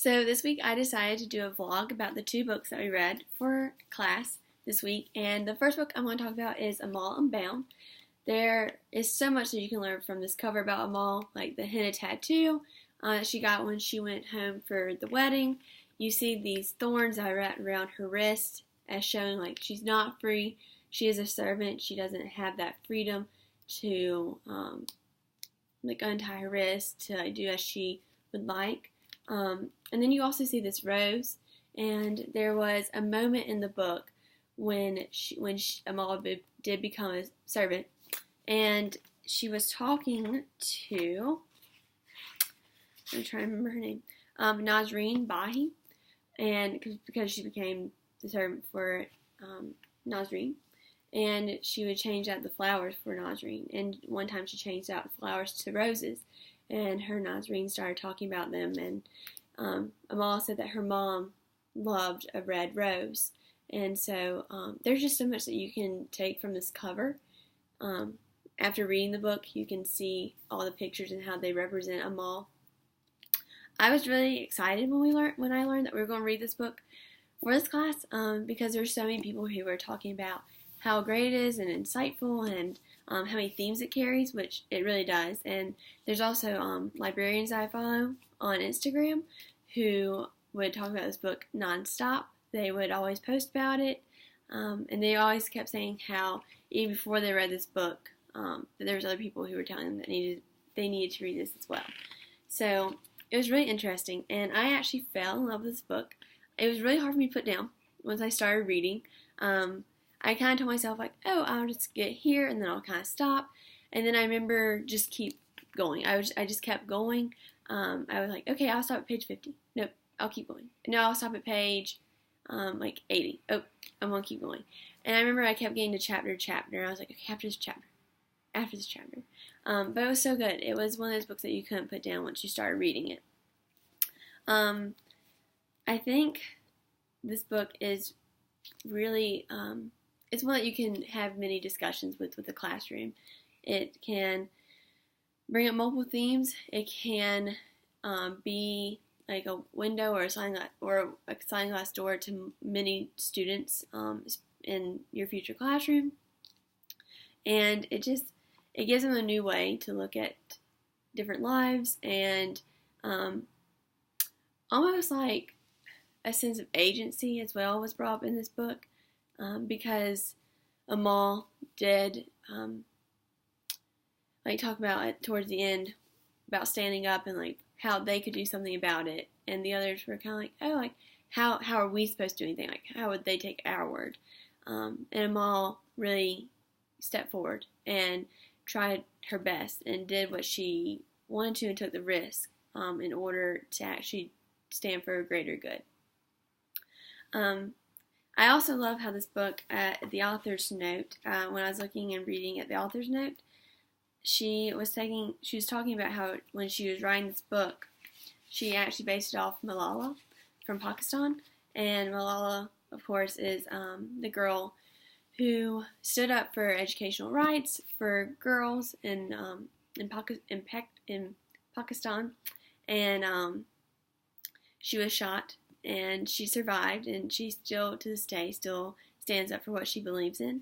So this week I decided to do a vlog about the two books that we read for class this week. And the first book I'm going to talk about is Amal Unbound. There is so much that you can learn from this cover about Amal, like the henna tattoo that she got when she went home for the wedding. You see these thorns that are wrapped around her wrist as showing like she's not free. She is a servant. She doesn't have that freedom to untie her wrist, to do as she would like. And then you also see this rose, and there was a moment in the book when Amal did become a servant, and she was talking to, I'm trying to remember her name, Nazreen Bahi, and because she became the servant for Nazreen, and she would change out the flowers for Nazreen, and one time she changed out the flowers to roses, and her Nazreen started talking about them, and Amal said that her mom loved a red rose, and so there's just so much that you can take from this cover. After reading the book, you can see all the pictures and how they represent Amal. I was really excited when I learned that we were going to read this book for this class because there's so many people who were talking about how great it is and insightful and how many themes it carries, which it really does. And there's also librarians I follow on Instagram who would talk about this book nonstop. They would always post about it, and they always kept saying how even before they read this book, that there was other people who were telling them that they needed to read this as well. So it was really interesting, and I actually fell in love with this book. It was really hard for me to put down once I started reading. I kind of told myself, like, oh, I'll just get here, and then I'll kind of stop. And then I remember just keep going. I just kept going. I was like, okay, I'll stop at page 50. Nope, I'll keep going. No, I'll stop at page, 80. Oh, I'm going to keep going. And I remember I kept getting to chapter. And I was like, okay, after this chapter. But it was so good. It was one of those books that you couldn't put down once you started reading it. I think this book is really, it's one that you can have many discussions with the classroom. It can bring up multiple themes. It can be like a window or a sliding glass door to many students in your future classroom. And it gives them a new way to look at different lives, and almost like a sense of agency as well was brought up in this book, because Amal did talk about it towards the end about standing up and like how they could do something about it, and the others were kind of like, oh, like how are we supposed to do anything? Like how would they take our word? And Amal really stepped forward and tried her best and did what she wanted to and took the risk in order to actually stand for a greater good. I also love how this book, the author's note, when I was looking and reading at the author's note, she was talking about how when she was writing this book, she actually based it off Malala from Pakistan. And Malala, of course, is the girl who stood up for educational rights for girls in Pakistan, and she was shot, and she survived, and she still, to this day, still stands up for what she believes in.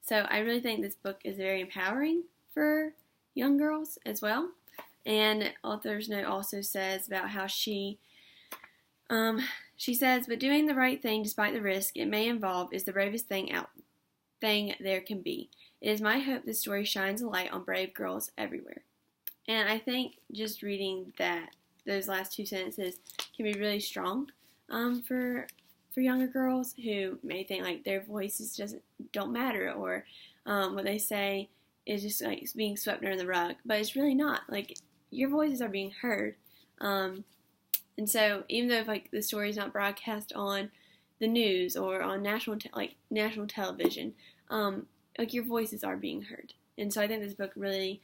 So I really think this book is very empowering for young girls as well. And author's note also says about how she says, but doing the right thing despite the risk it may involve is the bravest thing there can be. It is my hope this story shines a light on brave girls everywhere. And I think just reading those last two sentences can be really strong for younger girls who may think like their voices don't matter, or what they say is just like being swept under the rug. But it's really not. Like, your voices are being heard. And so even though if the story is not broadcast on the news or on national television, your voices are being heard. And so I think this book really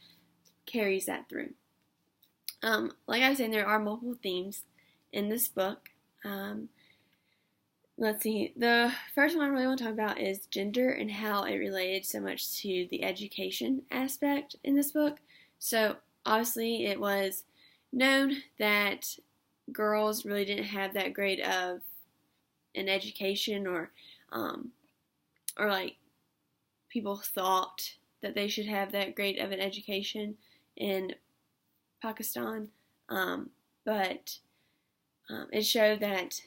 carries that through. Like I was saying, there are multiple themes in this book. Let's see. The first one I really want to talk about is gender and how it related so much to the education aspect in this book. So obviously it was known that girls really didn't have that great of an education, um, or like people thought that they should have that great of an education in Pakistan, but it showed that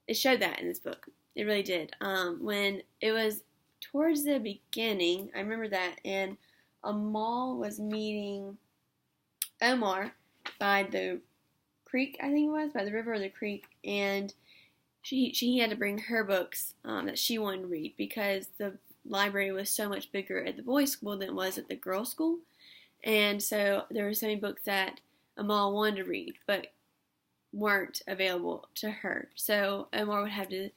in this book. It really did. When it was towards the beginning, I remember that, and Amal was meeting Omar by the creek, I think it was, by the river or the creek, and she had to bring her books that she wanted to read because the library was so much bigger at the boys' school than it was at the girls' school, and so there were so many books that Amal wanted to read, but weren't available to her. So Omar would have to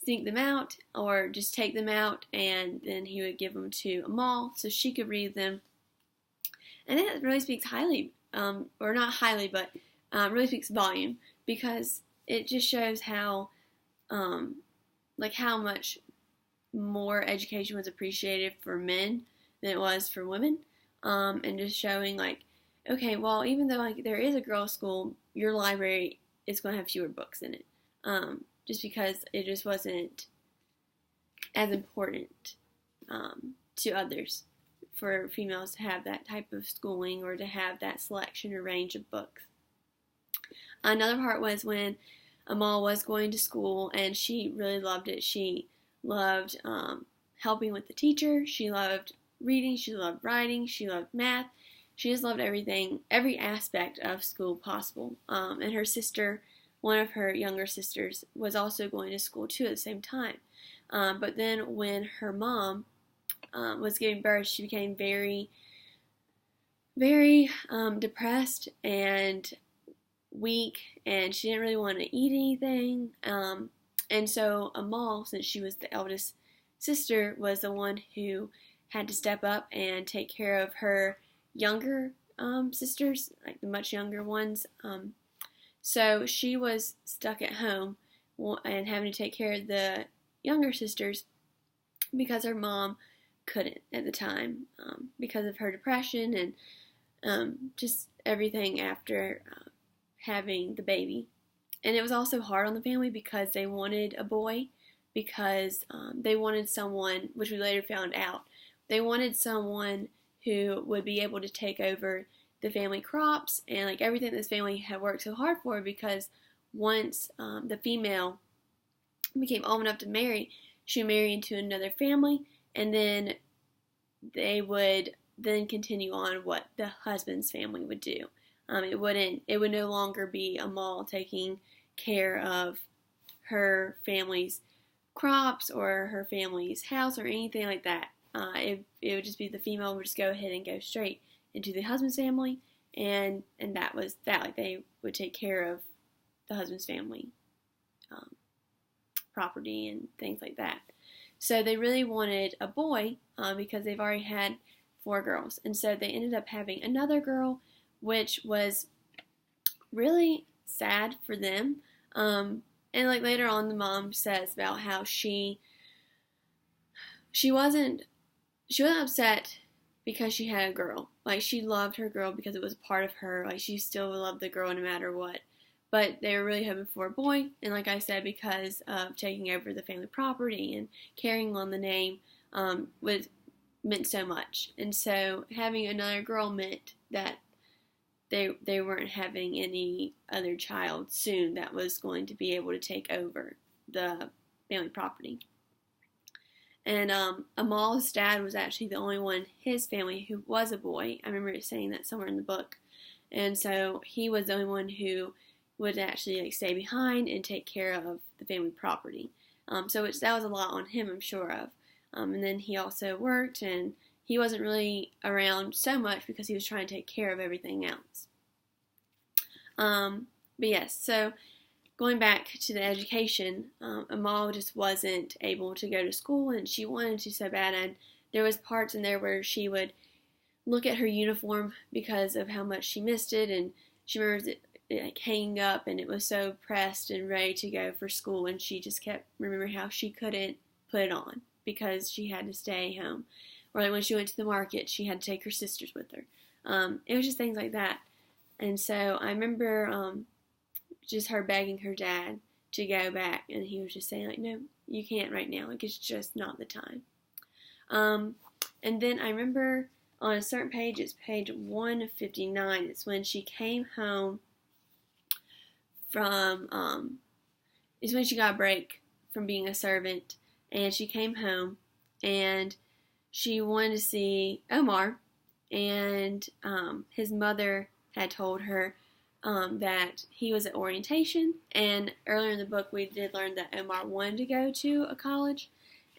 sneak them out or just take them out, and then he would give them to Amal so she could read them. And that really speaks highly, or not highly, but really speaks volume, because it just shows how, how much more education was appreciated for men than it was for women, and just showing like, okay, well, even though like there is a girls' school, your library is going to have fewer books in it, just because it just wasn't as important to others for females to have that type of schooling or to have that selection or range of books. Another part was when Amal was going to school, and she really loved it. She loved helping with the teacher. She loved reading. She loved writing. She loved math. She just loved everything, every aspect of school possible. And her sister, one of her younger sisters, was also going to school too at the same time. But then when her mom was giving birth, she became very, very depressed and weak, and she didn't really want to eat anything. And so Amal, since she was the eldest sister, was the one who had to step up and take care of her younger sisters, like the much younger ones. So she was stuck at home and having to take care of the younger sisters because her mom couldn't at the time, because of her depression and just everything after having the baby. And it was also hard on the family because they wanted a boy, because they wanted someone, which we later found out, they wanted someone who would be able to take over the family crops and like everything this family had worked so hard for, because once the female became old enough to marry, she would marry into another family, and then they would then continue on what the husband's family would do. It would no longer be Amal taking care of her family's crops or her family's house or anything like that. It would just be the female would just go ahead and go straight into the husband's family, and that was that. Like they would take care of the husband's family, property and things like that. So they really wanted a boy because they've already had 4 girls, and so they ended up having another girl, which was really sad for them. And like later on, the mom says about how she wasn't upset because she had a girl. Like, she loved her girl because it was part of her. Like, she still loved the girl no matter what. But they were really hoping for a boy, and like I said, because of taking over the family property and carrying on the name meant so much. And so having another girl meant that they weren't having any other child soon that was going to be able to take over the family property. And Amal's dad was actually the only one in his family who was a boy. I remember it saying that somewhere in the book. And so he was the only one who would actually like stay behind and take care of the family property. So that was a lot on him, I'm sure of. And then he also worked, and he wasn't really around so much because he was trying to take care of everything else. But yes, so going back to the education, Amal just wasn't able to go to school, and she wanted to so bad, and there was parts in there where she would look at her uniform because of how much she missed it, and she remembers it like hanging up, and it was so pressed and ready to go for school, and she just kept remembering how she couldn't put it on because she had to stay home. Or like when she went to the market, she had to take her sisters with her. It was just things like that. And so I remember just her begging her dad to go back, and he was just saying, like, no, you can't right now. Like, it's just not the time. And then I remember on a certain page, it's page 159, it's when she came home from, it's when she got a break from being a servant, and she came home, and she wanted to see Omar, and his mother had told her that he was at orientation, and earlier in the book we did learn that Omar wanted to go to a college,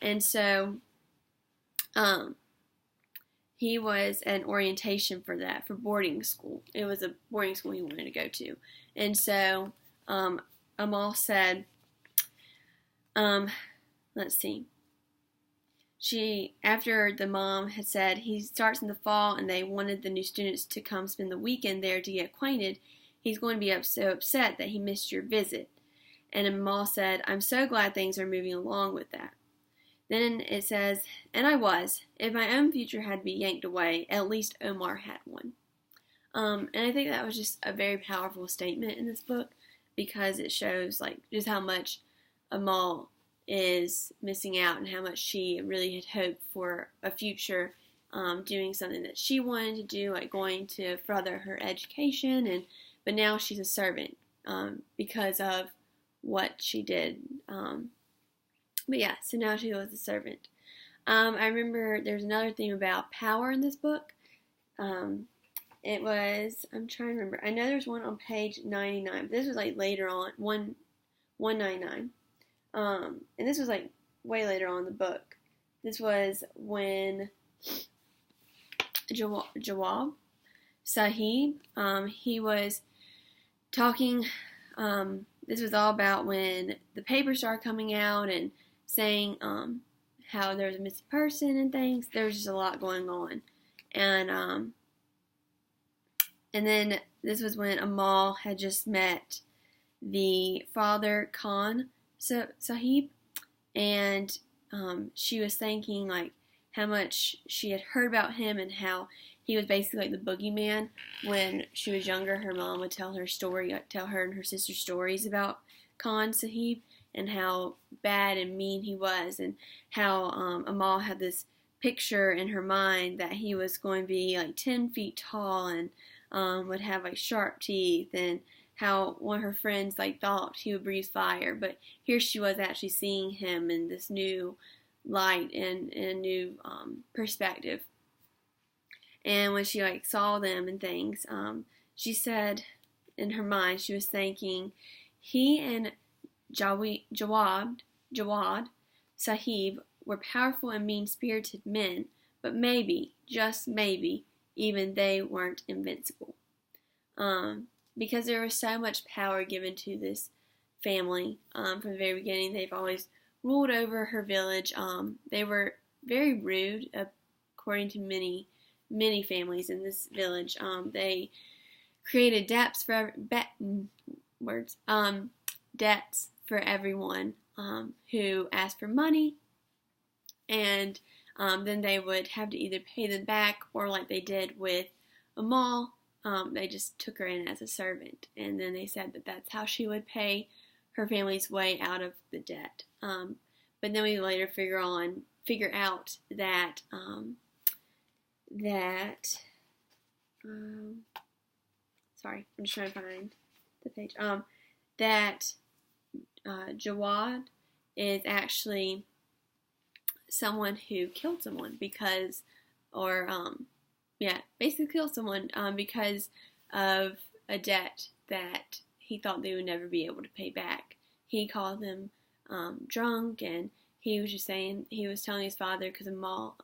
and so he was at an orientation for that, for boarding school. It was a boarding school he wanted to go to, and so Amal said, let's see, after the mom had said he starts in the fall and they wanted the new students to come spend the weekend there to get acquainted, he's going to be so upset that he missed your visit. And Amal said, I'm so glad things are moving along with that. Then it says, and I was. If my own future had to be yanked away, at least Omar had one. And I think that was just a very powerful statement in this book, because it shows like just how much Amal is missing out and how much she really had hoped for a future, doing something that she wanted to do, like going to further her education, but now she's a servant because of what she did. But yeah, so now she was a servant. I remember there's another theme about power in this book. It was, I'm trying to remember, I know there's one on page 99, but this was like later on, 199. And this was like way later on in the book. This was when Jawab Sahib, he was talking, this was all about when the papers started coming out and saying how there was a missing person and things. There was just a lot going on. And then this was when Amal had just met the father, Khan Sahib, and she was thinking like how much she had heard about him and how he was basically like the boogeyman. When she was younger, her mom would tell her and her sister stories about Khan Sahib and how bad and mean he was, and how Amal had this picture in her mind that he was going to be like 10 feet tall and would have like sharp teeth, and how one of her friends like thought he would breathe fire, but here she was actually seeing him in this new light and a new perspective. And when she like saw them and things, she said in her mind, she was thinking, he and Jawad Sahib were powerful and mean-spirited men, but maybe, just maybe, even they weren't invincible. Because there was so much power given to this family from the very beginning. They've always ruled over her village. They were very rude, according to many families in this village. They created debts for everyone who asked for money, and then they would have to either pay them back, or like they did with Amal, they just took her in as a servant, and then they said that that's how she would pay her family's way out of the debt. But then we later figure out that sorry, I'm just trying to find the page. That Jawad is actually someone who killed someone because of a debt that he thought they would never be able to pay back. He called them drunk, and he was just saying, he was telling his father, because Amal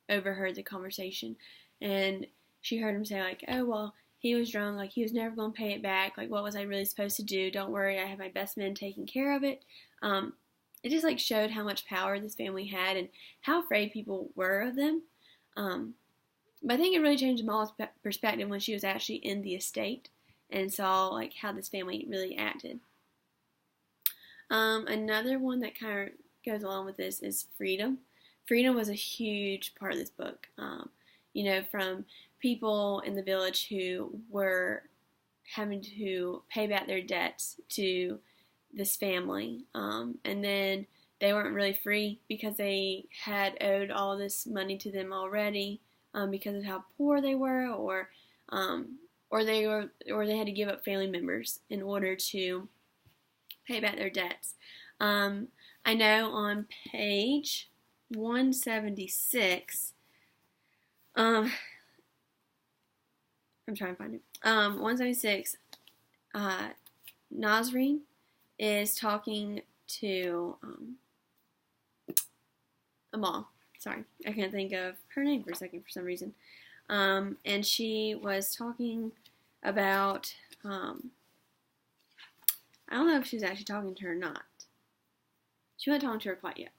overheard the conversation, and she heard him say like, oh, well, he was drunk, like he was never going to pay it back, like what was I really supposed to do? Don't worry, I have my best men taking care of it. It just like showed how much power this family had and how afraid people were of them. But I think it really changed Amal's perspective when she was actually in the estate and saw like how this family really acted. Another one that kind of goes along with this is freedom. Freedom was a huge part of this book. From people in the village who having to pay back their debts to this family. And then they weren't really free because they had owed all this money to them already, because of how poor they were, or they had to give up family members in order to pay back their debts. I know on page 176, I'm trying to find it. 176, Nazreen is talking to Amal. Sorry, I can't think of her name for a second for some reason. And she was talking about, I don't know if she was actually talking to her or not. She wasn't talking to her quite yet.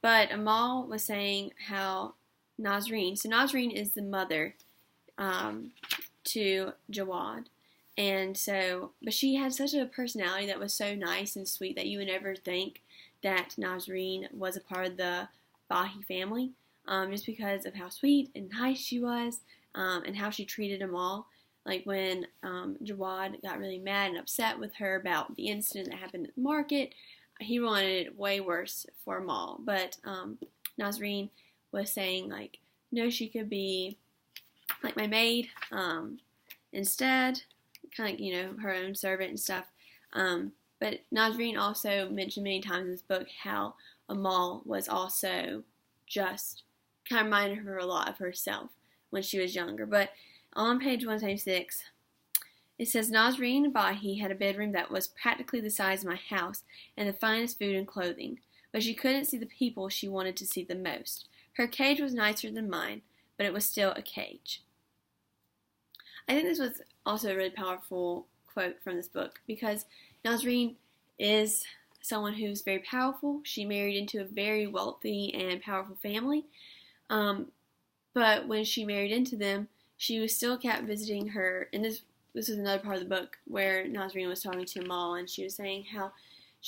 But Amal was saying how Nazreen, so Nazreen is the mother to Jawad. And so, but she had such a personality that was so nice and sweet that you would never think that Nazreen was a part of the Bahi family, just because of how sweet and nice she was, and how she treated them all. Like when Jawad got really mad and upset with her about the incident that happened at the market, he wanted it way worse for Amal. But Nazreen was saying, like, no, she could be like my maid instead, kind of, you know, her own servant and stuff. But Nazreen also mentioned many times in this book how Amal was also just kind of reminded her a lot of herself when she was younger. But on page 176, it says, Nazreen Bahi had a bedroom that was practically the size of my house and the finest food and clothing, but she couldn't see the people she wanted to see the most. Her cage was nicer than mine, but it was still a cage. I think this was also a really powerful quote from this book, because Nazreen is someone who's very powerful. She married into a very wealthy and powerful family, but when she married into them, she was still kept visiting her. And this was another part of the book where Nazreen was talking to Amal, and she was saying how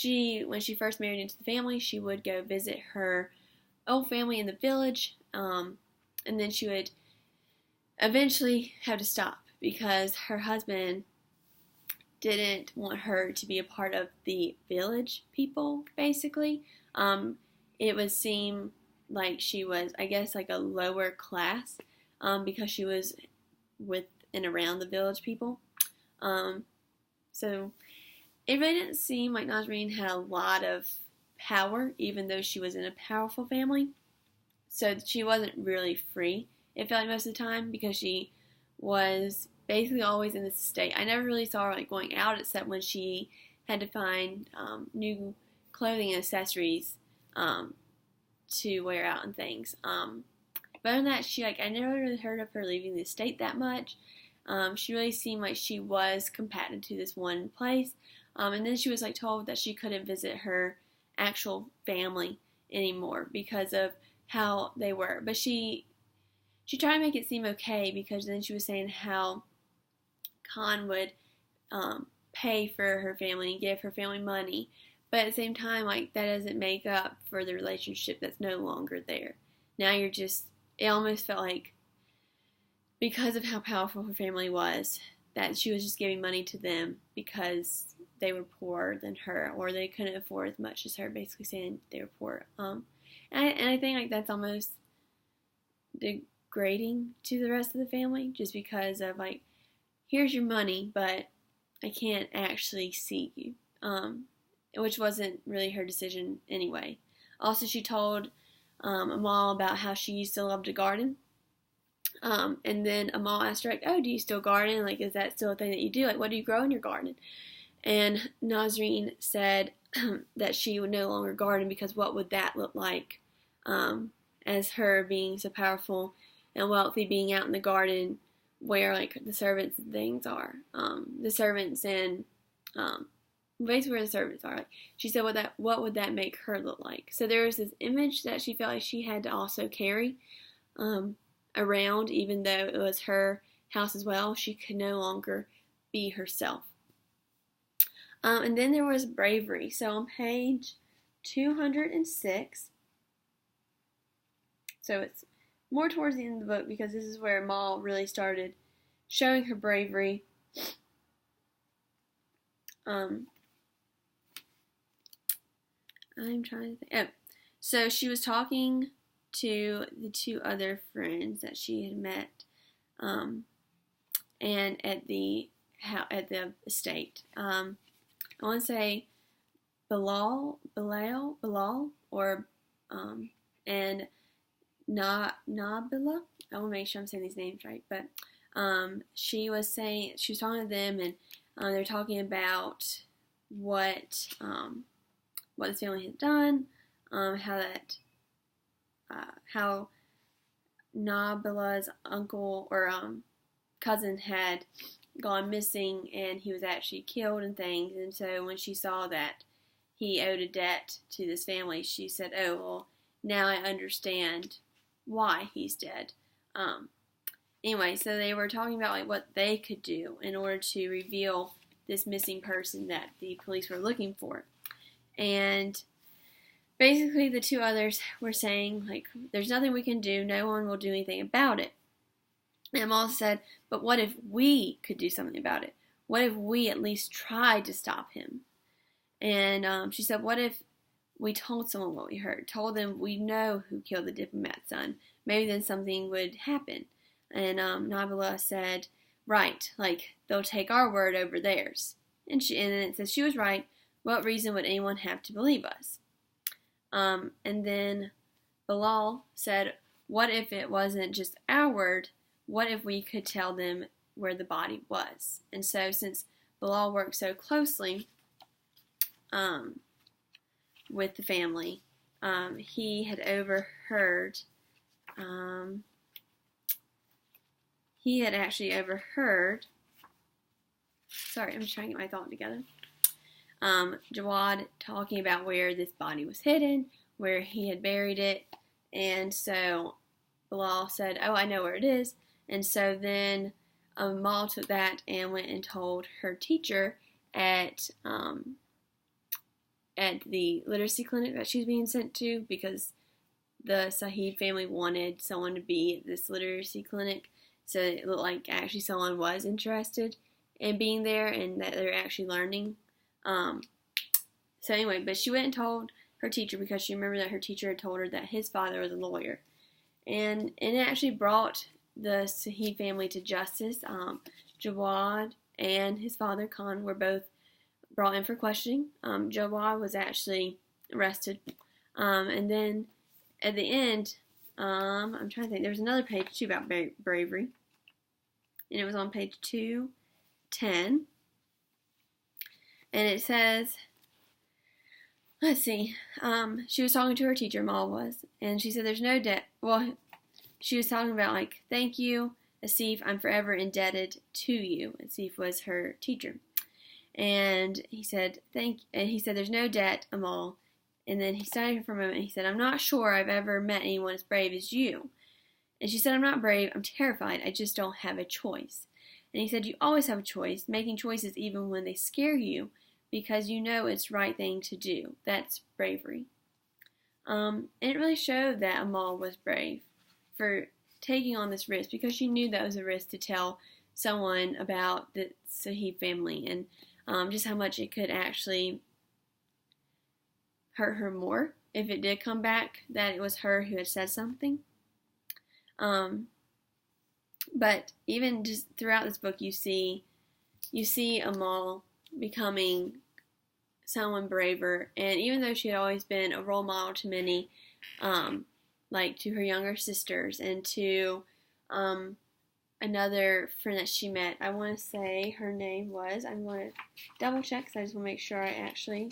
when she first married into the family, she would go visit her old family in the village, and then she would eventually have to stop because her husband didn't want her to be a part of the village people, basically. It would seem like she was, I guess, like a lower class, because she was with and around the village people. So it really didn't seem like Nazreen had a lot of power, even though she was in a powerful family. So she wasn't really free, it felt like, most of the time, because she was basically always in this state. I never really saw her like going out except when she had to find new clothing and accessories to wear out and things. But other than that, I never really heard of her leaving the state that much. She really seemed like she was compacted to this one place. And then she was like told that she couldn't visit her actual family anymore because of how they were. But she tried to make it seem okay, because then she was saying how Khan would pay for her family and give her family money. But at the same time, like, that doesn't make up for the relationship that's no longer there. Now it almost felt like, because of how powerful her family was, that she was just giving money to them because they were poorer than her, or they couldn't afford as much as her, basically saying they were poor. And I think like that's almost degrading to the rest of the family, just because of like, here's your money, but I can't actually see you, which wasn't really her decision anyway. Also, she told Amal about how she used to love to garden. And then Amal asked her, like, oh, do you still garden? Like, is that still a thing that you do? Like, what do you grow in your garden? And Nazreen said that she would no longer garden, because what would that look like, as her being so powerful and wealthy, being out in the garden where, like, the servants and things are. The servants and basically where the servants are. Like, she said what would that make her look like? So there was this image that she felt like she had to also carry around, even though it was her house as well. She could no longer be herself. And then there was bravery. So on page 206, so it's more towards the end of the book, because this is where Amal really started showing her bravery Um, I'm trying to think. Oh, so she was talking to the two other friends that she had met, and at the estate. I want to say Bilal, or and Nabila. I want to make sure I'm saying these names right, but she was talking to them, and they're talking about what this family had done, how Nabila's uncle or cousin had gone missing, and he was actually killed and things. And so when she saw that he owed a debt to this family, she said, "Oh, well, now I understand why he's dead." Anyway, so they were talking about like what they could do in order to reveal this missing person that the police were looking for. And basically the two others were saying, like, there's nothing we can do, no one will do anything about it. And Amal said, but what if we could do something about it? What if we at least tried to stop him? And she said, what if we told someone what we heard, told them we know who killed the diplomat's son? Maybe then something would happen. And Nabila said, right, like, they'll take our word over theirs. And then it says she was right. What reason would anyone have to believe us? And then Bilal said, what if it wasn't just our word? What if we could tell them where the body was? And so since Bilal worked so closely with the family, he had overheard, sorry, I'm just trying to get my thought together. Jawad talking about where this body was hidden, where he had buried it, and so Bilal said, oh, I know where it is. And so then Amal took that and went and told her teacher at the literacy clinic that she was being sent to, because the Sahid family wanted someone to be at this literacy clinic, so it looked like actually someone was interested in being there and that they're actually learning. So anyway, but she went and told her teacher because she remembered that her teacher had told her that his father was a lawyer. And it actually brought the Sahid family to justice. Jawad and his father, Khan, were both brought in for questioning. Jawad was actually arrested. And then at the end, I'm trying to think, there was another page too about bravery. And it was on page 210. And it says, let's see, she was talking to her teacher, Mal was, and she said there's no debt. Well, she was talking about, like, thank you, Asif, I'm forever indebted to you. Asif was her teacher. And he said, there's no debt, Amal. And then he studied for a moment, and he said, I'm not sure I've ever met anyone as brave as you. And she said, I'm not brave, I'm terrified, I just don't have a choice. And he said, you always have a choice, making choices even when they scare you, because you know it's the right thing to do. That's bravery. And it really showed that Amal was brave for taking on this risk, because she knew that was a risk to tell someone about the Sahib family, and just how much it could actually hurt her more if it did come back that it was her who had said something. But even just throughout this book, you see Amal becoming someone braver, and even though she had always been a role model to many, like to her younger sisters and to another friend that she met, I want to say her name was, I'm going to double check because I just want to make sure I actually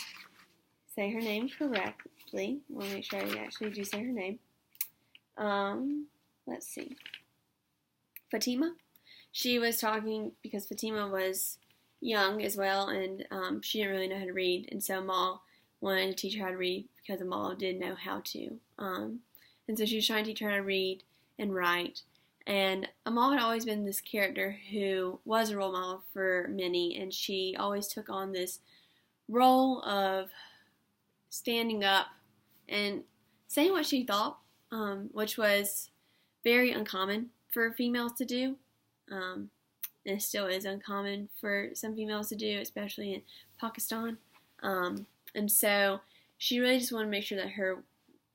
say her name correctly. I want to make sure I actually do say her name. Let's see. Fatima. She was talking because Fatima was young as well, and she didn't really know how to read, and so Amal wanted to teach her how to read because Amal did know how to. And so she was trying to teach her how to read and write. And Amal had always been this character who was a role model for many, and she always took on this role of standing up and saying what she thought, which was very uncommon for females to do. And it still is uncommon for some females to do, especially in Pakistan. And so she really just wanted to make sure that her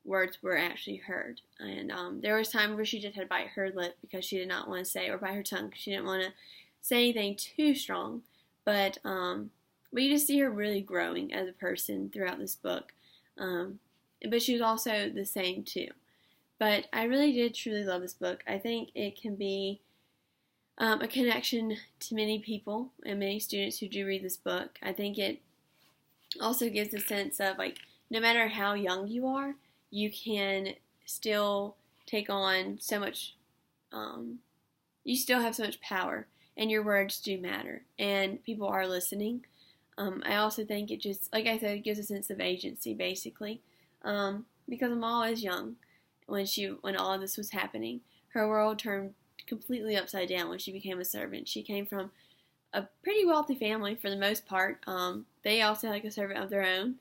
words were actually heard. And there was times where she just had to bite her lip because she did not want to say, or bite her tongue because she didn't want to say anything too strong. But you just see her really growing as a person throughout this book. But she was also the same too. But I really did truly love this book. I think it can be a connection to many people and many students who do read this book. I think it also gives a sense of, like, no matter how young you are, you can still take on so much, you still have so much power, and your words do matter, and people are listening. I also think it just, like I said, it gives a sense of agency, basically, because Amal is young when all of this was happening. Her world turned completely upside down when she became a servant. She came from a pretty wealthy family for the most part. They also had like a servant of their own.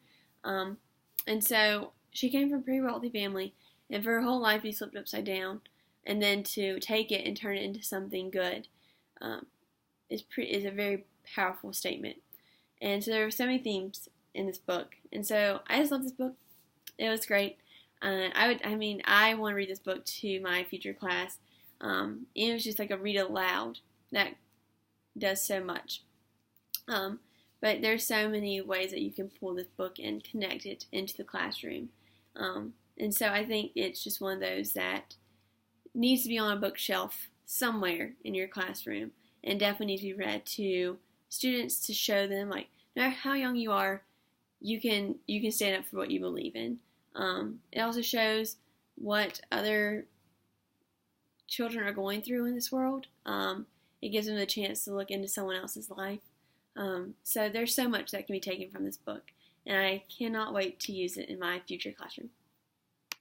And so she came from a pretty wealthy family, and for her whole life be flipped upside down, and then to take it and turn it into something good is a very powerful statement. And so there were so many themes in this book, and so I just love this book. It was great. I want to read this book to my future class. It was just like a read aloud that does so much. But there's so many ways that you can pull this book and connect it into the classroom. And so I think it's just one of those that needs to be on a bookshelf somewhere in your classroom, and definitely needs to be read to students to show them, like, no matter how young you are, you can stand up for what you believe in. It also shows what other children are going through in this world. It gives them the chance to look into someone else's life. So there's so much that can be taken from this book, and I cannot wait to use it in my future classroom.